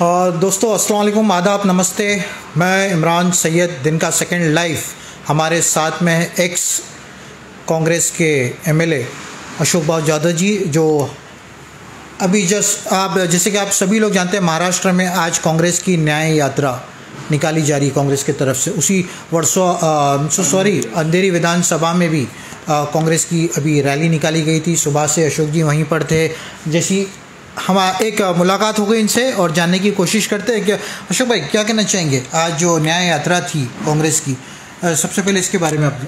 दोस्तों अस्सलाम वालेकुम, आदाब, नमस्ते। मैं इमरान सैयद, दिन का सेकंड लाइव। हमारे साथ में है एक्स कांग्रेस के एमएलए अशोक बाबू यादव जी, जो अभी जैसे कि आप सभी लोग जानते हैं, महाराष्ट्र में आज कांग्रेस की न्याय यात्रा निकाली जा रही है कांग्रेस की तरफ से। उसी अंधेरी विधानसभा में भी कांग्रेस की अभी रैली निकाली गई थी। सुबह से अशोक जी वहीं पर थे। जैसी हम एक मुलाकात हो गई इनसे और जानने की कोशिश करते हैं कि अशोक भाई क्या कहना चाहेंगे, आज जो न्याय यात्रा थी कांग्रेस की, सबसे पहले इसके बारे में आप।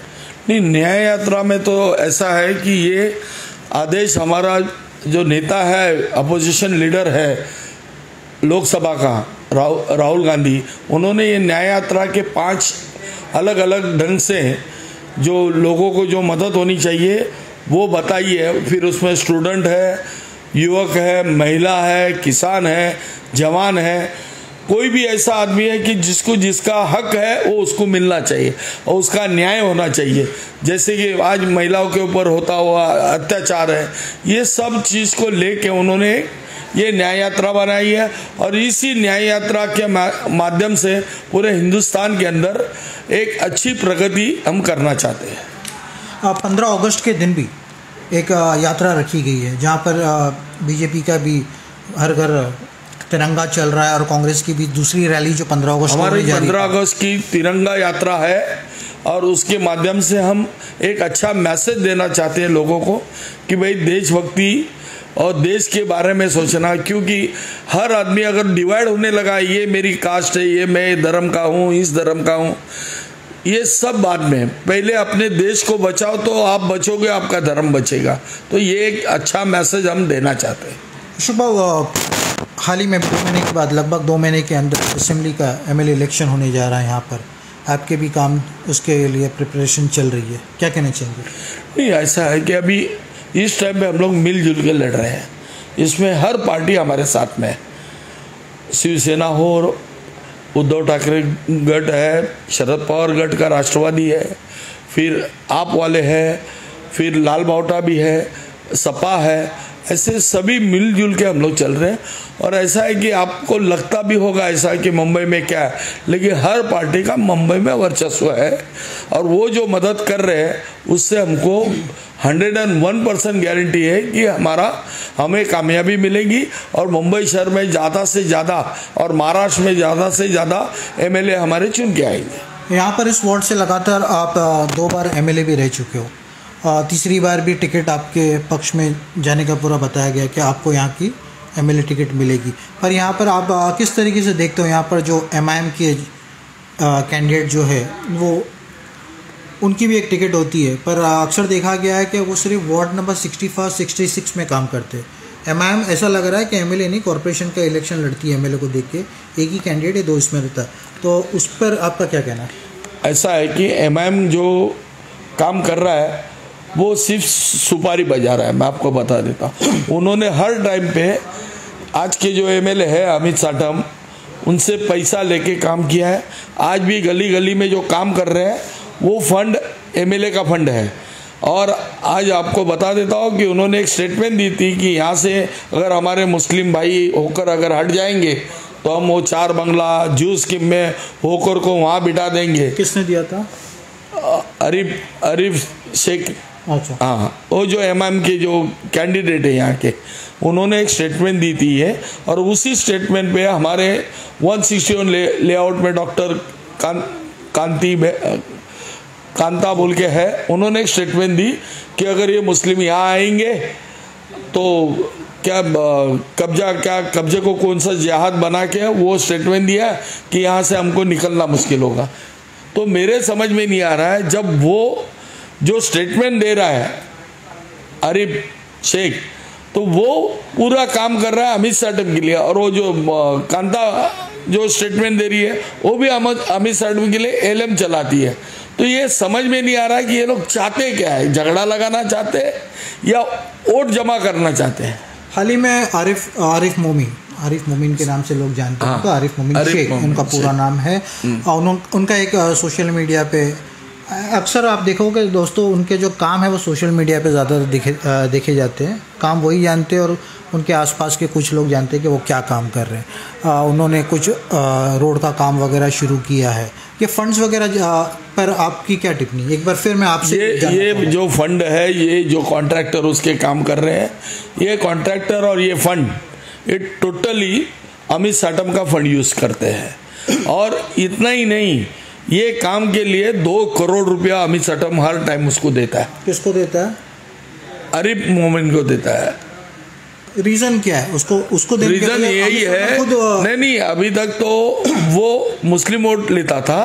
नहीं, न्याय यात्रा में तो ऐसा है कि ये आदेश हमारा जो नेता है, अपोजिशन लीडर है लोकसभा का, राहुल गांधी, उन्होंने ये न्याय यात्रा के 5 अलग अलग ढंग से जो लोगों को जो मदद होनी चाहिए वो बताई है। फिर उसमें स्टूडेंट है, युवक है, महिला है, किसान है, जवान है, कोई भी ऐसा आदमी है कि जिसको जिसका हक है वो उसको मिलना चाहिए और उसका न्याय होना चाहिए। जैसे कि आज महिलाओं के ऊपर होता हुआ अत्याचार है, ये सब चीज़ को लेके उन्होंने ये न्याय यात्रा बनाई है और इसी न्याय यात्रा के माध्यम से पूरे हिंदुस्तान के अंदर एक अच्छी प्रगति हम करना चाहते हैं। 15 अगस्त के दिन भी एक यात्रा रखी गई है जहां पर बीजेपी का भी हर घर तिरंगा चल रहा है और कांग्रेस की भी दूसरी रैली जो 15 अगस्त हमारी 15 अगस्त की तिरंगा यात्रा है और उसके माध्यम से हम एक अच्छा मैसेज देना चाहते हैं लोगों को कि भाई देशभक्ति और देश के बारे में सोचना। क्योंकि हर आदमी अगर डिवाइड होने लगा, ये मेरी कास्ट है, ये मैं धर्म का हूँ, इस धर्म का हूँ, ये सब बाद में, पहले अपने देश को बचाओ तो आप बचोगे, आपका धर्म बचेगा। तो ये एक अच्छा मैसेज हम देना चाहते हैं। शुभ, हाल ही में 2 महीने के बाद, लगभग 2 महीने के अंदर असेंबली का एमएलए इलेक्शन होने जा रहा है। यहाँ पर आपके भी काम उसके लिए प्रिपरेशन चल रही है, क्या कहना चाहेंगे? नहीं, ऐसा है कि अभी इस टाइम पे हम लोग मिलजुल के लड़ रहे हैं। इसमें हर पार्टी हमारे साथ में है, शिवसेना हो, उद्धव ठाकरे गट है, शरद पवार गट का राष्ट्रवादी है, फिर आप वाले हैं, फिर लाल बावटा भी है, सपा है, ऐसे सभी मिलजुल के हम लोग चल रहे हैं। और ऐसा है कि आपको लगता भी होगा ऐसा कि मुंबई में क्या है, लेकिन हर पार्टी का मुंबई में वर्चस्व है और वो जो मदद कर रहे हैं उससे हमको 101% गारंटी है कि हमें कामयाबी मिलेगी और मुंबई शहर में ज़्यादा से ज़्यादा और महाराष्ट्र में ज़्यादा से ज़्यादा एमएलए हमारे चुन के आएंगे। यहाँ पर इस वार्ड से लगातार आप 2 बार एमएलए भी रह चुके हो, तीसरी बार भी टिकट आपके पक्ष में जाने का पूरा बताया गया कि आपको यहाँ की एमएलए टिकट मिलेगी। पर यहाँ पर आप किस तरीके से देखते हो, यहाँ पर जो एमआईएम के कैंडिडेट जो है वो, उनकी भी एक टिकट होती है, पर अक्सर देखा गया है कि वो सिर्फ वार्ड नंबर 65, 66 में काम करते हैं। एमआईएम ऐसा लग रहा है कि एमएलए नहीं, कॉरपोरेशन का इलेक्शन लड़ती है, एमएलए को देख के एक ही कैंडिडेट है, 2 इसमें रहता है। तो उस पर आपका क्या कहना है? ऐसा है कि एमआईएम जो काम कर रहा है वो सिर्फ सुपारी बजा रहा है। मैं आपको बता देता हूँ, उन्होंने हर टाइम पे आज के जो एमएलए है अमित साठम, उनसे पैसा लेके काम किया है। आज भी गली गली में जो काम कर रहे हैं वो फंड एमएलए का फंड है। और आज आपको बता देता हूँ कि उन्होंने एक स्टेटमेंट दी थी कि यहाँ से अगर हमारे मुस्लिम भाई होकर अगर हट जाएंगे तो हम वो 4 बंगला जू स्कीम में होकर को वहाँ बिठा देंगे। किसने दिया था? अरीफ शेख। अच्छा, हाँ, वो जो एमआईएम के जो कैंडिडेट है यहाँ के, उन्होंने एक स्टेटमेंट दी थी है और उसी स्टेटमेंट पे हमारे 161 लेआउट में डॉक्टर कांता बोल के है, उन्होंने एक स्टेटमेंट दी कि अगर ये मुस्लिम यहाँ आएंगे तो कब्जे को कौन सा जिहाद बना के वो स्टेटमेंट दिया कि यहाँ से हमको निकलना मुश्किल होगा। तो मेरे समझ में नहीं आ रहा है, जब वो जो स्टेटमेंट दे रहा है अरीफ शेख, तो वो पूरा काम कर रहा है अमित साठम के लिए, और वो जो कांता जो स्टेटमेंट दे रही है वो भी अमित साठम के लिए एलएम चलाती है। तो ये समझ में नहीं आ रहा है कि ये लोग चाहते क्या है, झगड़ा लगाना चाहते हैं या वोट जमा करना चाहते हैं। हाल ही में आरिफ मोमिन के नाम से लोग जानते हैं, तो आरिफ मोमिन शेख उनका पूरा नाम है। उनका एक सोशल मीडिया पे अक्सर आप देखोगे दोस्तों, उनके जो काम है वो सोशल मीडिया पे ज़्यादा देखे जाते हैं। काम वही जानते हैं और उनके आसपास के कुछ लोग जानते हैं कि वो क्या काम कर रहे हैं। उन्होंने कुछ रोड का काम वगैरह शुरू किया है। ये फंड्स वगैरह पर आपकी क्या टिप्पणी? एक बार फिर मैं आपसे ये जो फंड है, ये जो कॉन्ट्रैक्टर उसके काम कर रहे हैं, ये कॉन्ट्रैक्टर और ये फंड, ये टोटली अमित साटम का फंड यूज़ करते हैं। और इतना ही नहीं, ये काम के लिए 2 करोड़ रुपया अमित साटम हर टाइम उसको देता है। किसको देता है? आरिफ मोमिन को देता है। रीजन क्या है उसको देने के लिए? रीजन यही है, नहीं अभी तक तो वो मुस्लिम वोट लेता था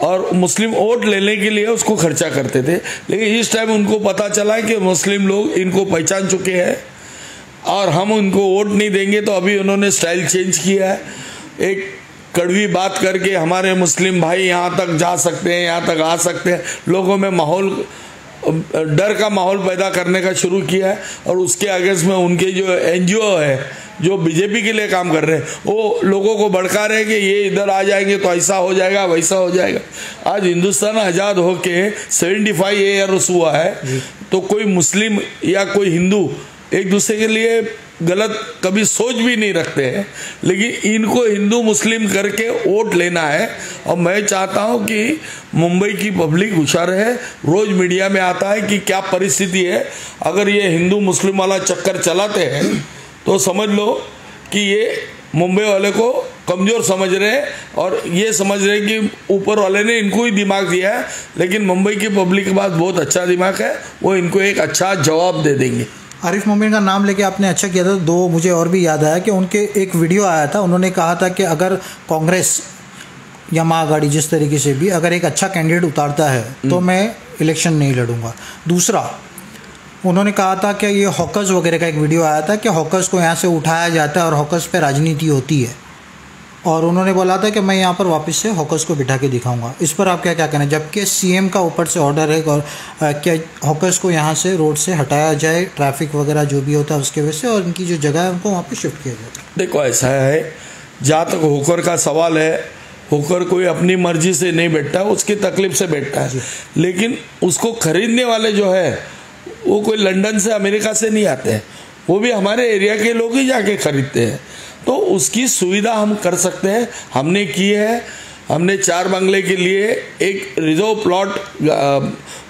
और मुस्लिम वोट लेने के लिए उसको खर्चा करते थे, लेकिन इस टाइम उनको पता चला कि मुस्लिम लोग इनको पहचान चुके हैं और हम उनको वोट नहीं देंगे, तो अभी उन्होंने स्टाइल चेंज किया है। एक कड़वी बात करके हमारे मुस्लिम भाई यहाँ तक जा सकते हैं, यहाँ तक आ सकते हैं, लोगों में माहौल, डर का माहौल पैदा करने का शुरू किया है। और उसके अगेंस्ट में उनके जो एनजीओ है, जो बीजेपी के लिए काम कर रहे हैं, वो लोगों को भड़का रहे हैं कि ये इधर आ जाएंगे तो ऐसा हो जाएगा, वैसा हो जाएगा। आज हिंदुस्तान आज़ाद होके 75 ईयर्स हुआ है, तो कोई मुस्लिम या कोई हिंदू एक दूसरे के लिए गलत कभी सोच भी नहीं रखते हैं, लेकिन इनको हिंदू मुस्लिम करके वोट लेना है। और मैं चाहता हूं कि मुंबई की पब्लिक होशियार है, रोज मीडिया में आता है कि क्या परिस्थिति है। अगर ये हिंदू मुस्लिम वाला चक्कर चलाते हैं तो समझ लो कि ये मुंबई वाले को कमज़ोर समझ रहे हैं और ये समझ रहे हैं कि ऊपर वाले ने इनको ही दिमाग दिया है, लेकिन मुंबई की पब्लिक के पास बहुत अच्छा दिमाग है, वो इनको एक अच्छा जवाब दे देंगे। आरिफ मोमिन का नाम लेके आपने अच्छा किया था। 2 मुझे और भी याद आया कि उनके एक वीडियो आया था, उन्होंने कहा था कि अगर कांग्रेस या महाआघाड़ी जिस तरीके से भी अगर एक अच्छा कैंडिडेट उतारता है तो मैं इलेक्शन नहीं लड़ूंगा। दूसरा, उन्होंने कहा था कि ये हॉकर्स वगैरह का एक वीडियो आया था कि हॉकर्स को यहाँ से उठाया जाता है और हॉकर्स पे राजनीति होती है, और उन्होंने बोला था कि मैं यहाँ पर वापस से हॉकर्स को बिठा के दिखाऊंगा। इस पर आप क्या कहना है? जबकि सीएम का ऊपर से ऑर्डर है और क्या हॉकर्स को यहाँ से रोड से हटाया जाए, ट्रैफिक वगैरह जो भी होता है उसके वजह से, और इनकी जो जगह है उनको वहाँ पे शिफ्ट किया जाए। देखो ऐसा है, जहाँ तक होकर का सवाल है, होकर कोई अपनी मर्जी से नहीं बैठता है, उसकी तकलीफ से बैठता है, लेकिन उसको खरीदने वाले जो है वो कोई लंदन से अमेरिका से नहीं आते हैं, वो भी हमारे एरिया के लोग ही जाके खरीदते हैं। तो उसकी सुविधा हम कर सकते हैं, हमने की है। हमने 4 बंगले के लिए एक रिजर्व प्लॉट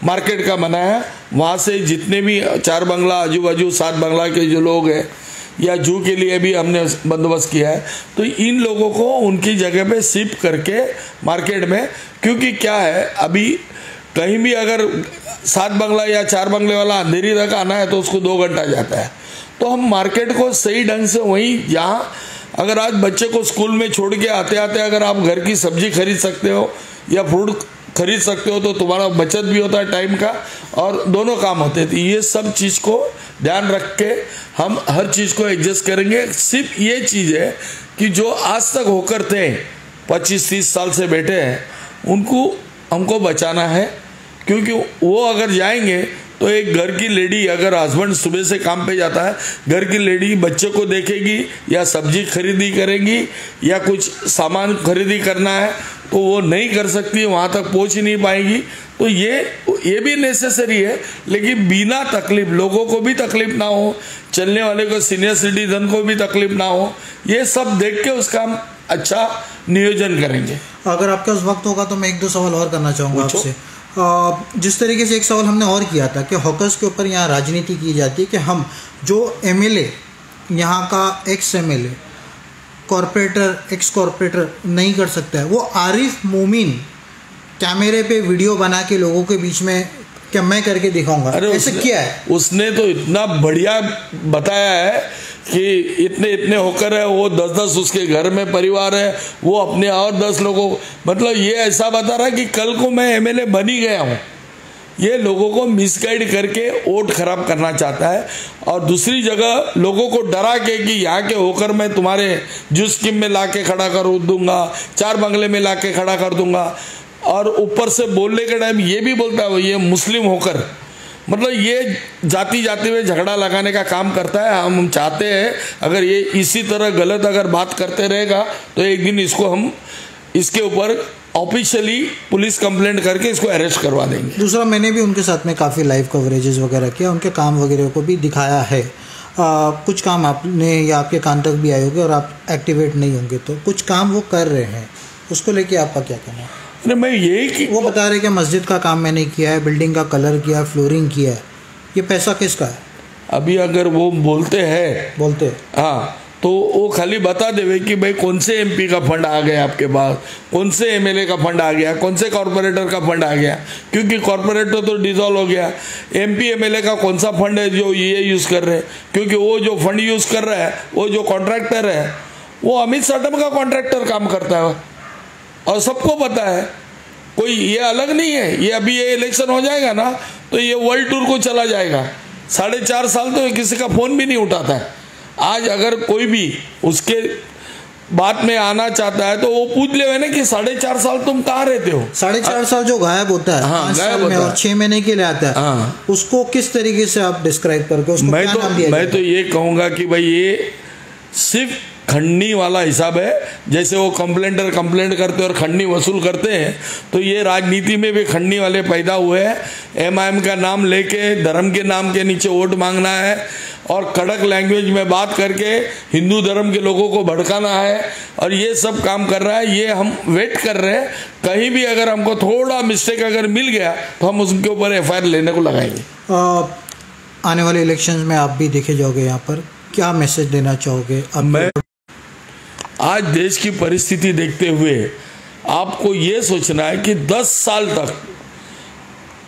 मार्केट का बनाया, वहाँ से जितने भी 4 बंगला आजू बाजू 7 बंगला के जो लोग हैं, या जू के लिए भी हमने बंदोबस्त किया है, तो इन लोगों को उनकी जगह पे शिफ्ट करके मार्केट में, क्योंकि क्या है अभी कहीं भी अगर 7 बंगला या 4 बंगले वाला अंधेरी तक आना है तो उसको 2 घंटा जाता है। तो हम मार्केट को सही ढंग से वहीं, जहाँ अगर आज बच्चे को स्कूल में छोड़ के आते आते अगर आप घर की सब्जी खरीद सकते हो या फ्रूट खरीद सकते हो, तो तुम्हारा बचत भी होता है टाइम का और दोनों काम होते थे। ये सब चीज़ को ध्यान रख के हम हर चीज़ को एडजस्ट करेंगे। सिर्फ ये चीज़ है कि जो आज तक होकर थे 25-30 साल से बैठे हैं, उनको हमको बचाना है, क्योंकि वो अगर जाएंगे तो एक घर की लेडी, अगर हस्बैंड सुबह से काम पे जाता है, घर की लेडी बच्चे को देखेगी या सब्जी खरीदी करेंगी या कुछ सामान खरीदी करना है तो वो नहीं कर सकती, वहाँ तक पहुँच ही नहीं पाएगी। तो ये भी नेसेसरी है, लेकिन बिना तकलीफ, लोगों को भी तकलीफ ना हो, चलने वाले को, सीनियर सिटीजन को भी तकलीफ ना हो, ये सब देख के उसका हम अच्छा नियोजन करेंगे। अगर आपके पास वक्त होगा तो मैं 1-2 सवाल और करना चाहूँगा आपसे। जिस तरीके से एक सवाल हमने और किया था कि हॉकर्स के ऊपर यहाँ राजनीति की जाती है कि हम जो एमएलए, यहाँ का ex MLA, corporator, x corporator नहीं कर सकता है, वो आरिफ मोमिन कैमरे पे वीडियो बना के लोगों के बीच में क्या मैं करके दिखाऊंगा, ऐसे क्या है? उसने तो इतना बढ़िया बताया है कि इतने इतने होकर है, वो 10-10 उसके घर में परिवार है, वो अपने और 10 लोगों, मतलब ये ऐसा बता रहा है कि कल को मैं एमएलए बन ही गया हूँ। ये लोगों को मिसगाइड करके वोट खराब करना चाहता है, और दूसरी जगह लोगों को डरा के कि यहाँ के होकर मैं तुम्हारे जूस स्कीम में ला के खड़ा कर दूंगा, 4 बंगले में ला के खड़ा कर दूंगा, और ऊपर से बोलने के टाइम ये भी बोलता है ये मुस्लिम होकर, मतलब ये जाति जाति में झगड़ा लगाने का काम करता है। हम चाहते हैं अगर ये इसी तरह गलत अगर बात करते रहेगा तो एक दिन इसको हम इसके ऊपर ऑफिशियली पुलिस कंप्लेंट करके इसको अरेस्ट करवा देंगे। दूसरा, मैंने भी उनके साथ में काफ़ी लाइव कवरेजेस वगैरह किया, उनके काम वगैरह को भी दिखाया है। कुछ काम आपने या आपके कान तक भी आए होंगे और आप एक्टिवेट नहीं होंगे, तो कुछ काम वो कर रहे हैं, उसको लेके आपका क्या कहना है? अरे मैं यही कि वो बता रहे कि मस्जिद का काम मैंने किया है, बिल्डिंग का कलर किया, फ्लोरिंग किया है, ये पैसा किसका है? अभी अगर वो बोलते हैं हाँ, तो वो खाली बता देवे कि भाई कौन से एमपी का फंड आ गया आपके पास, कौन से एमएलए का फंड आ गया, कौन से कॉर्पोरेटर का फंड आ गया, क्योंकि कॉर्पोरेटर तो डिसॉल्व हो गया। एमपी एमएलए का कौन सा फंड है जो ये यूज़ कर रहे हैं, क्योंकि वो जो फंड यूज़ कर रहा है, वो जो कॉन्ट्रैक्टर है, वो अमित साटम का कॉन्ट्रैक्टर काम करता है और सबको पता है, कोई ये अलग नहीं है। ये अभी ये इलेक्शन हो जाएगा ना, तो ये वर्ल्ड टूर को चला जाएगा। 4.5 साल तो किसी का फ़ोन भी नहीं उठाता है। आज अगर कोई भी उसके बात में आना चाहता है तो वो पूछ ले ना कि 4.5 साल तुम कहाँ रहते हो। 4.5 साल जो गायब होता है, हाँ, 5 साल में और 6 महीने के लिए आता है, हाँ, उसको किस तरीके से आप डिस्क्राइब करके उसको क्या नाम दिया? मैं तो ये कहूँगा कि भाई ये सिर्फ खंडनी वाला हिसाब है। जैसे वो कंप्लेंटर कंप्लेंट करते और खंडनी वसूल करते हैं, तो ये राजनीति में भी खंडनी वाले पैदा हुए हैं। एमआईएम का नाम लेके धर्म के नाम के नीचे वोट मांगना है और कड़क लैंग्वेज में बात करके हिंदू धर्म के लोगों को भड़काना है, और ये सब काम कर रहा है। ये हम वेट कर रहे हैं, कहीं भी अगर हमको थोड़ा मिस्टेक अगर मिल गया तो हम उसके ऊपर एफआईआर लेने को लगाएंगे। आने वाले इलेक्शंस में आप भी देखे जाओगे, यहाँ पर क्या मैसेज देना चाहोगे? मैं आज देश की परिस्थिति देखते हुए आपको ये सोचना है कि 10 साल तक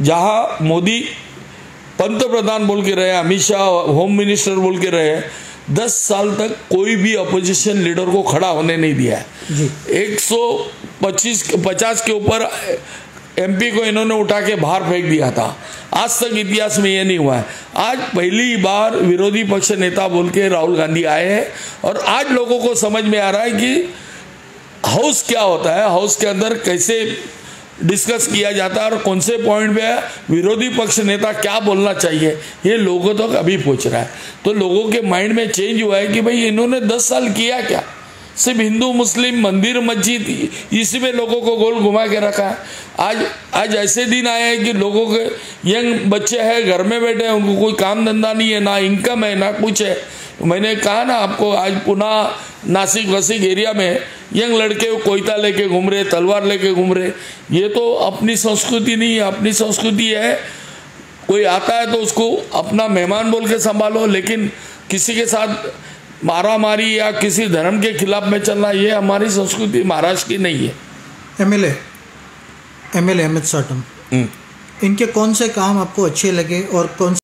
जहां मोदी पंत प्रधान बोल के रहे, अमित शाह होम मिनिस्टर बोल के रहे, 10 साल तक कोई भी अपोजिशन लीडर को खड़ा होने नहीं दिया है। 150 के ऊपर एमपी को इन्होंने उठा के बाहर फेंक दिया था। आज तक इतिहास में ये नहीं हुआ है। आज पहली बार विरोधी पक्ष नेता बोल के राहुल गांधी आए हैं, और आज लोगों को समझ में आ रहा है कि हाउस क्या होता है, हाउस के अंदर कैसे डिस्कस किया जाता है और कौन से पॉइंट पे विरोधी पक्ष नेता क्या बोलना चाहिए, ये लोगों तक अभी पहुंच रहा है। तो लोगों के माइंड में चेंज हुआ है कि भाई इन्होंने 10 साल किया क्या, सिर्फ हिंदू मुस्लिम मंदिर मस्जिद इसी में लोगों को गोल घुमा के रखा है। आज ऐसे दिन आए हैं कि लोगों के यंग बच्चे हैं, घर में बैठे हैं, उनको कोई काम धंधा नहीं है, ना इनकम है, ना कुछ है। मैंने कहा ना आपको, आज पुणे नासिक वसिक एरिया में यंग लड़के कोयता लेके घूम रहे, तलवार लेके घूम रहे। ये तो अपनी संस्कृति नहीं है। अपनी संस्कृति है कोई आता है तो उसको अपना मेहमान बोल के संभालो, लेकिन किसी के साथ मारा मारी या किसी धर्म के खिलाफ में चलना, ये हमारी संस्कृति महाराष्ट्र की नहीं है। एमएलए अमित साटम, इनके कौन से काम आपको अच्छे लगे और कौन